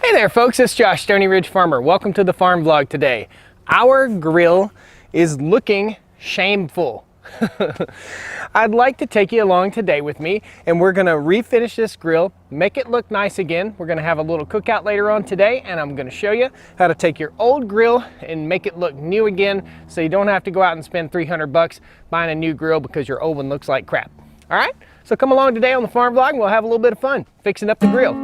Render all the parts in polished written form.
Hey there folks, it's Josh, Stony Ridge Farmer. Welcome to the farm vlog today. Our grill is looking shameful. I'd like to take you along today with me and we're gonna refinish this grill, make it look nice again. We're gonna have a little cookout later on today and I'm gonna show you how to take your old grill and make it look new again so you don't have to go out and spend 300 bucks buying a new grill because your old one looks like crap. All right, so come along today on the farm vlog and we'll have a little bit of fun fixing up the grill.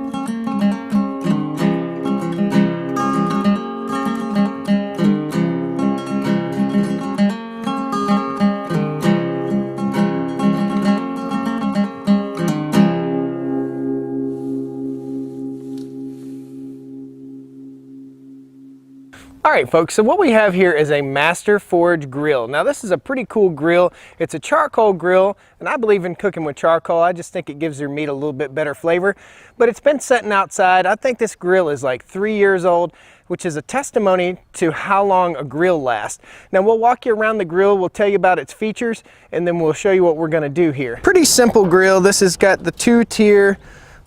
All right folks, so what we have here is a Master Forge grill. Now this is a pretty cool grill. It's a charcoal grill and I believe in cooking with charcoal. I just think it gives your meat a little bit better flavor, but it's been sitting outside. I think this grill is like 3 years old, which is a testimony to how long a grill lasts. Now we'll walk you around the grill, we'll tell you about its features, and then we'll show you what we're gonna do here. Pretty simple grill. This has got the 2-tier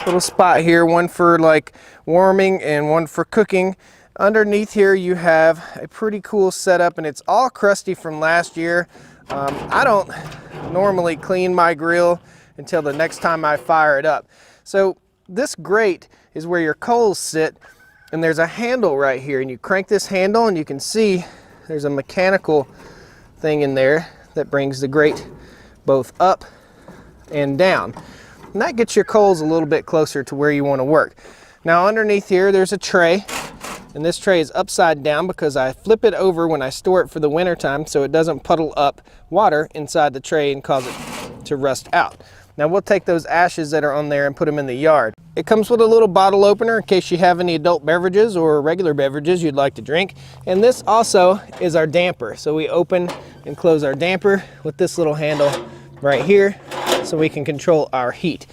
little spot here, one for like warming and one for cooking. Underneath here you have a pretty cool setup and it's all crusty from last year. I don't normally clean my grill until the next time I fire it up. So this grate is where your coals sit and there's a handle right here and you crank this handle and you can see there's a mechanical thing in there that brings the grate both up and down. And that gets your coals a little bit closer to where you want to work. Now underneath here there's a tray. And this tray is upside down because I flip it over when I store it for the winter time so it doesn't puddle up water inside the tray and cause it to rust out. Now we'll take those ashes that are on there and put them in the yard. It comes with a little bottle opener in case you have any adult beverages or regular beverages you'd like to drink. And this also is our damper. So we open and close our damper with this little handle right here so we can control our heat.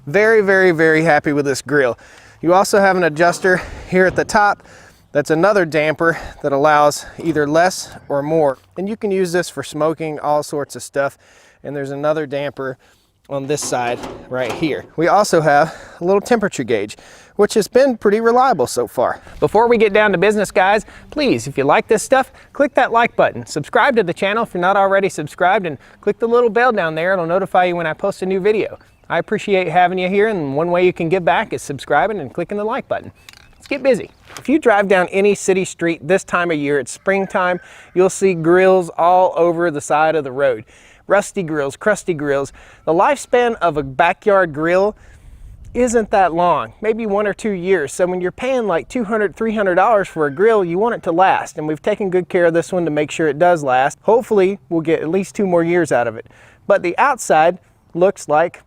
Very, very, very happy with this grill. You also have an adjuster here at the top. That's another damper that allows either less or more. And you can use this for smoking, all sorts of stuff. And there's another damper on this side right here. We also have a little temperature gauge, which has been pretty reliable so far. Before we get down to business, guys, please, if you like this stuff, click that like button. Subscribe to the channel if you're not already subscribed and click the little bell down there. It'll notify you when I post a new video. I appreciate having you here, and one way you can give back is subscribing and clicking the like button. Let's get busy. If you drive down any city street this time of year, it's springtime, you'll see grills all over the side of the road. Rusty grills, crusty grills. The lifespan of a backyard grill isn't that long, maybe 1 or 2 years. So when you're paying like $200, $300 for a grill, you want it to last. And we've taken good care of this one to make sure it does last. Hopefully we'll get at least 2 more years out of it. But the outside looks like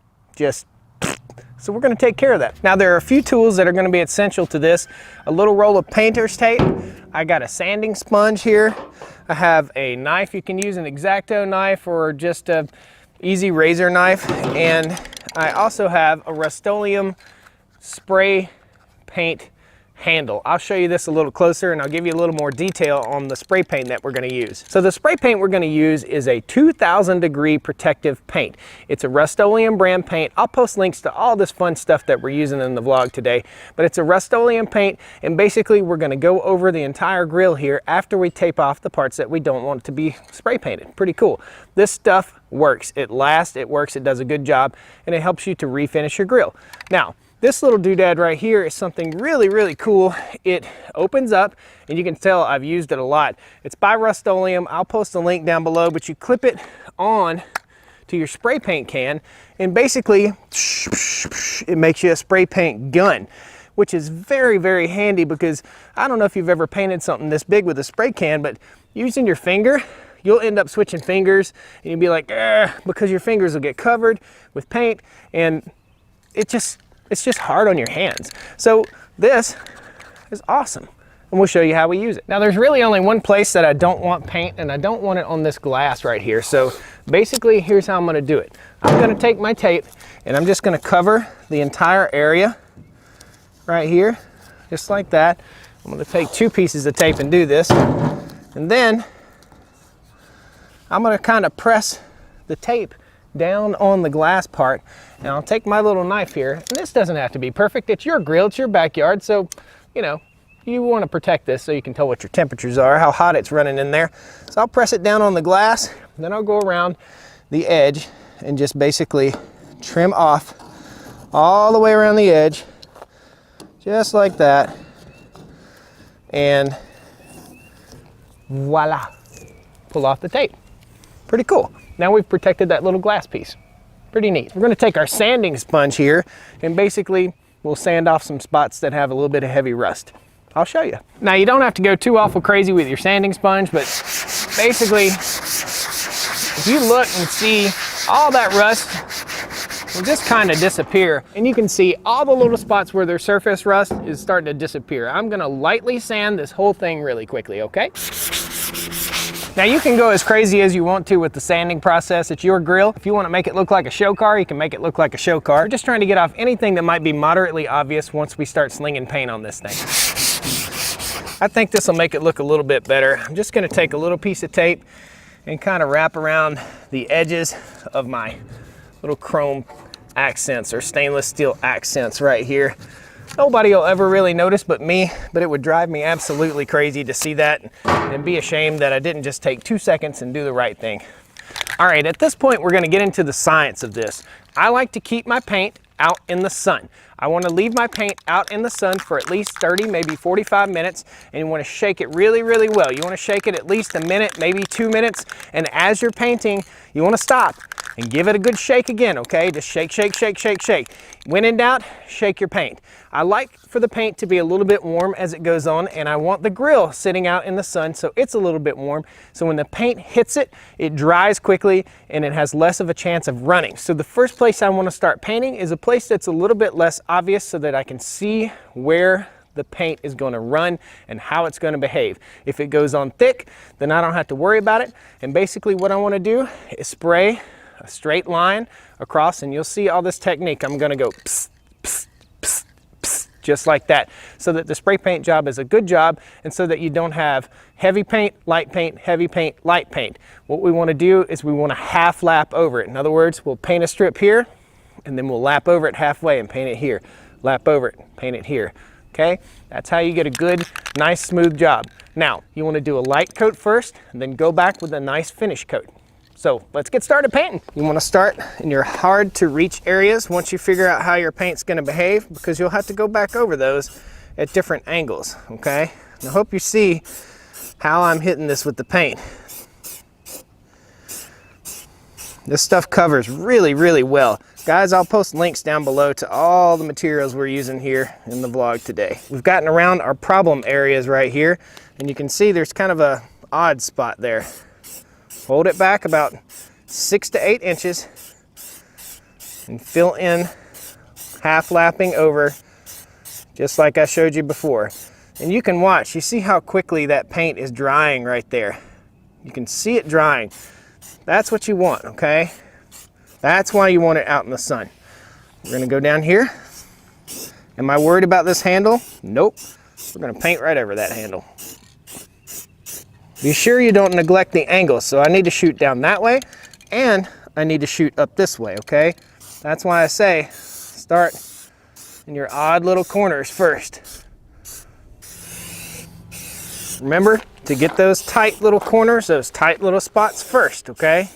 so we're going to take care of that. Now there are a few tools that are going to be essential to this. A little roll of painter's tape. I got a sanding sponge here. I have a knife. You can use an X-Acto knife or just a easy razor knife. And I also have a Rust-Oleum spray paint handle. I'll show you this a little closer and I'll give you a little more detail on the spray paint that we're going to use. So the spray paint we're going to use is a 2000 degree protective paint. It's a Rust-Oleum brand paint. I'll post links to all this fun stuff that we're using in the vlog today, but it's a Rust-Oleum paint and basically we're going to go over the entire grill here after we tape off the parts that we don't want to be spray painted. Pretty cool. This stuff works. It lasts, it works, it does a good job, and it helps you to refinish your grill. Now, this little doodad right here is something really, really cool. It opens up and you can tell I've used it a lot. It's by Rust-Oleum. I'll post a link down below, but you clip it on to your spray paint can and basically it makes you a spray paint gun, which is very, very handy because I don't know if you've ever painted something this big with a spray can, but using your finger, you'll end up switching fingers and you'll be like, because your fingers will get covered with paint and it's just hard on your hands. So this is awesome. And we'll show you how we use it. Now there's really only one place that I don't want paint and I don't want it on this glass right here. So basically here's how I'm gonna do it. I'm gonna take my tape and I'm just gonna cover the entire area right here, just like that. I'm gonna take 2 pieces of tape and do this. And then I'm gonna kind of press the tape down on the glass part, and I'll take my little knife here, and this doesn't have to be perfect, it's your grill, it's your backyard, so you know, you want to protect this so you can tell what your temperatures are, how hot it's running in there. So I'll press it down on the glass, then I'll go around the edge and just basically trim off all the way around the edge, just like that. And voila, pull off the tape. Pretty cool. Now we've protected that little glass piece. Pretty neat. We're gonna take our sanding sponge here and basically we'll sand off some spots that have a little bit of heavy rust. I'll show you. Now you don't have to go too awful crazy with your sanding sponge, but basically, if you look and see all that rust will just kind of disappear. And you can see all the little spots where their surface rust is starting to disappear. I'm gonna lightly sand this whole thing really quickly, okay? Now you can go as crazy as you want to with the sanding process. It's your grill. If you want to make it look like a show car, you can make it look like a show car. We're just trying to get off anything that might be moderately obvious once we start slinging paint on this thing. I think this will make it look a little bit better. I'm just going to take a little piece of tape and kind of wrap around the edges of my little chrome accents or stainless steel accents right here. Nobody will ever really notice but me, but it would drive me absolutely crazy to see that and be ashamed that I didn't just take 2 seconds and do the right thing. All right, at this point, we're gonna get into the science of this. I like to keep my paint out in the sun. I wanna leave my paint out in the sun for at least 30, maybe 45 minutes, and you wanna shake it really, really well. You wanna shake it at least a minute, maybe 2 minutes, and as you're painting, you wanna stop and give it a good shake again, okay? Just shake, shake, shake, shake, shake. When in doubt, shake your paint. I like for the paint to be a little bit warm as it goes on, and I want the grill sitting out in the sun so it's a little bit warm. So when the paint hits it, it dries quickly and it has less of a chance of running. So the first place I want to start painting is a place that's a little bit less obvious so that I can see where the paint is going to run and how it's going to behave. If it goes on thick, then I don't have to worry about it. And basically what I want to do is spray a straight line across, and you'll see all this technique. I'm going to go psst, psst, psst, psst, just like that, so that the spray paint job is a good job and so that you don't have heavy paint, heavy paint, light paint. What we want to do is we want to half lap over it. In other words, we'll paint a strip here and then we'll lap over it halfway and paint it here. Lap over it, paint it here. Okay, that's how you get a good, nice, smooth job. Now, you want to do a light coat first and then go back with a nice finish coat. So let's get started painting. You want to start in your hard to reach areas once you figure out how your paint's going to behave, because you'll have to go back over those at different angles, okay? And I hope you see how I'm hitting this with the paint. This stuff covers really, really well. Guys, I'll post links down below to all the materials we're using here in the vlog today. We've gotten around our problem areas right here, and you can see there's kind of a odd spot there. Hold it back about 6 to 8 inches and fill in, half lapping over, just like I showed you before. And you can watch, you see how quickly that paint is drying right there. You can see it drying. That's what you want, okay? That's why you want it out in the sun. We're gonna go down here. Am I worried about this handle? Nope. We're gonna paint right over that handle. Be sure you don't neglect the angle. So I need to shoot down that way and I need to shoot up this way, okay? That's why I say start in your odd little corners first. Remember to get those tight little corners, those tight little spots first, okay?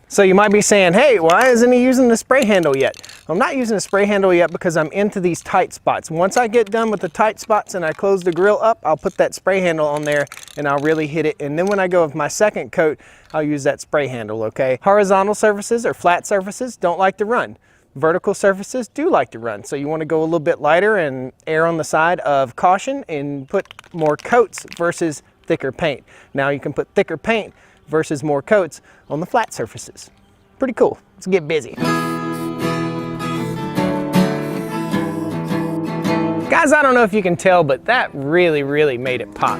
So you might be saying, hey, why isn't he using the spray handle yet? I'm not using the spray handle yet because I'm into these tight spots. Once I get done with the tight spots and I close the grill up, I'll put that spray handle on there and I'll really hit it. And then when I go with my second coat, I'll use that spray handle, okay? Horizontal surfaces or flat surfaces don't like to run. Vertical surfaces do like to run. So you want to go a little bit lighter and err on the side of caution and put more coats versus thicker paint. Now you can put thicker paint versus more coats on the flat surfaces. Pretty cool. Let's get busy. Guys, I don't know if you can tell, but that really, really made it pop.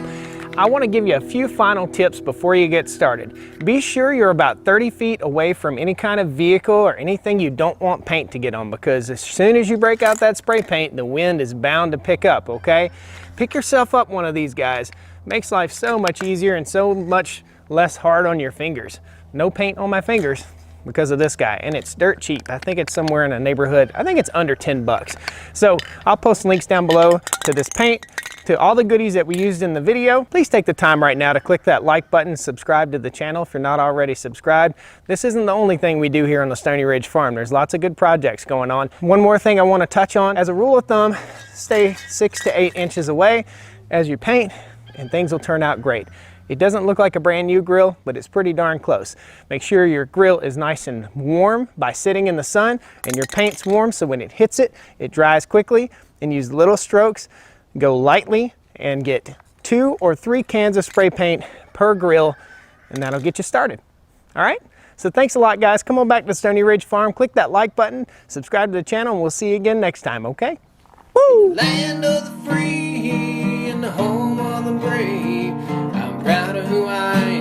I want to give you a few final tips before you get started. Be sure you're about 30 feet away from any kind of vehicle or anything you don't want paint to get on, because as soon as you break out that spray paint, the wind is bound to pick up, okay? Pick yourself up one of these guys. Makes life so much easier and so much less hard on your fingers. No paint on my fingers. because of this guy, and it's dirt cheap. I think it's somewhere in a neighborhood, I think it's under 10 bucks. So I'll post links down below to this paint, to all the goodies that we used in the video. Please take the time right now to click that like button, subscribe to the channel if you're not already subscribed. This isn't the only thing we do here on the Stony Ridge Farm. There's lots of good projects going on. One more thing I want to touch on. As a rule of thumb, stay 6 to 8 inches away as you paint, and things will turn out great. It doesn't look like a brand new grill, but it's pretty darn close. Make sure your grill is nice and warm by sitting in the sun, and your paint's warm so when it hits it, it dries quickly. And use little strokes. Go lightly and get 2 or 3 cans of spray paint per grill, and that'll get you started. All right? So thanks a lot, guys. Come on back to Stony Ridge Farm. Click that like button, subscribe to the channel, and we'll see you again next time, okay? Woo! Land of the free and the home of the brave. I'm proud of who I am.